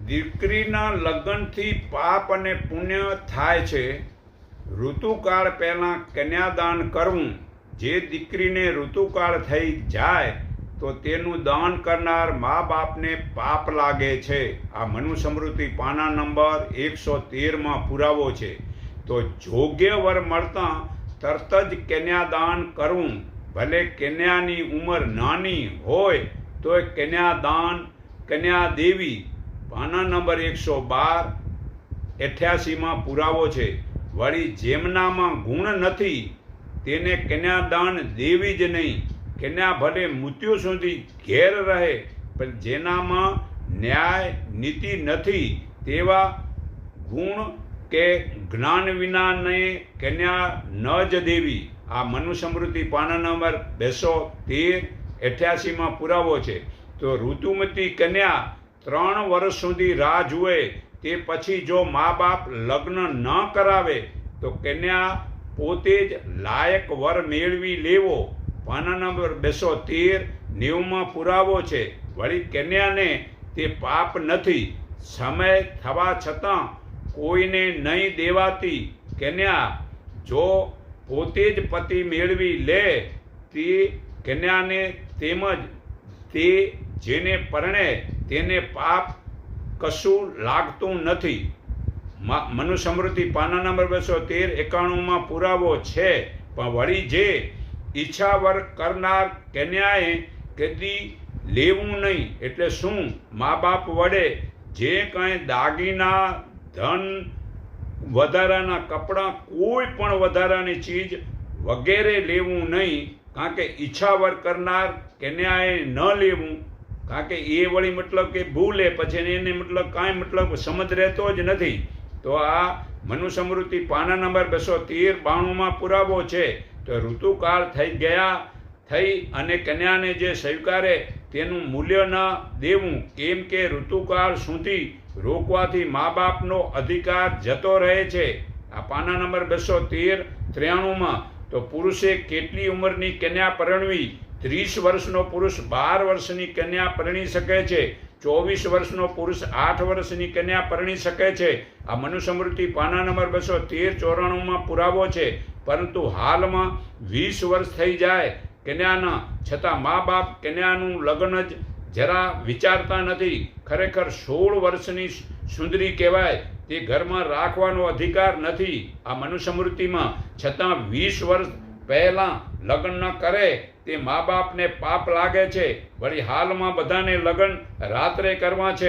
દીકરીના લગ્નથી પાપ અને પુણ્ય થાય છે. ઋતુકાળ પહેલાં કન્યાદાન કરવું. જે દીકરીને ઋતુકાળ થઈ જાય તો તેનું દાન કરનાર મા બાપને પાપ લાગે છે. આ મનુસ્મૃતિ પાના નંબર 113માં પુરાવો છે. તો યોગ્ય વર મળતા તરત જ કન્યાદાન કરવું. ભલે કન્યાની ઉંમર નાની હોય તો કન્યા દેવી પાના નંબર 112-88માં પુરાવો છે. વળી જેમનામાં ગુણ નથી તેને કન્યાદાન દેવી જ નહીં. કન્યા ભલે મૃત્યુ સુધી ઘેર રહે, પણ જેનામાં ન્યાય નીતિ નથી તેવા ગુણ કે જ્ઞાન વિનાને કન્યા ન જ દેવી. આ મનુસ્મૃતિ પાના નંબર 213-88માં પુરાવો છે. તો ઋતુમતી કન્યા 3 વર્ષ સુધી રાહ જુએ તે પછી જો મા બાપ લગ્ન ન કરાવે તો કન્યા પોતે જ લાયક વર મેળવી લેવો. પાના નંબર 213-90માં પુરાવો છે. વળી કન્યાને તે પાપ નથી. સમય થવા છતાં કોઈને નહીં દેવાતી કન્યા જો પોતે જ પતિ મેળવી લે તે કન્યાને તેમજ તે જેને પરણે તેને પાપ કશું લાગતું નથી. મનુસ્મૃતિ પાના નંબર 213-91માં પુરાવો છે. પણ વળી જે ઈચ્છાવર કરનાર કન્યાએ કદી લેવું નહીં. એટલે શું? મા બાપ વડે જે કાંઈ દાગીના, ધન, વધારાના કપડાં, કોઈ પણ વધારાની ચીજ વગેરે લેવું નહીં. કારણ કે ઈચ્છાવર કરનાર કન્યાએ ન લેવું. કારણ કે એ વળી મતલબ કે ભૂલે પછી એને મતલબ કાંઈ મતલબ સમજ રહેતો જ નથી. તો આ મનુસ્મૃતિ પાના નંબર 213-92માં પુરાવો છે. તો ઋતુકાળ થઈ અને કન્યાને જે સ્વીકારે તેનું મૂલ્ય ન દેવું. કેમ કે ઋતુકાળ સુધી રોકવાથી મા બાપનો અધિકાર જતો રહે છે. આ પાના નંબર 213-93માં. તો પુરુષે કેટલી ઉંમરની કન્યા પરણવી? 30 વર્ષનો પુરુષ 12 વર્ષની કન્યા પરણી શકે છે. 24 વર્ષનો પુરુષ 8 વર્ષની કન્યા પરણી શકે છે. આ મનુસ્મૃતિ પાના નંબર 213-94માં પુરાવો છે. પરંતુ હાલમાં 20 વર્ષ થઈ જાય કન્યાના, છતાં મા બાપ કન્યાનું લગ્ન જ જરા વિચારતા નથી. ખરેખર 16 વર્ષની સુંદરી કહેવાય તે ઘરમાં રાખવાનો અધિકાર નથી આ મનુસ્મૃતિમાં. છતાં 20 વર્ષ પહેલાં લગ્ન ન કરે તે મા બાપને પાપ લાગે છે. વળી હાલમાં બધાને લગ્ન રાત્રે કરવા છે.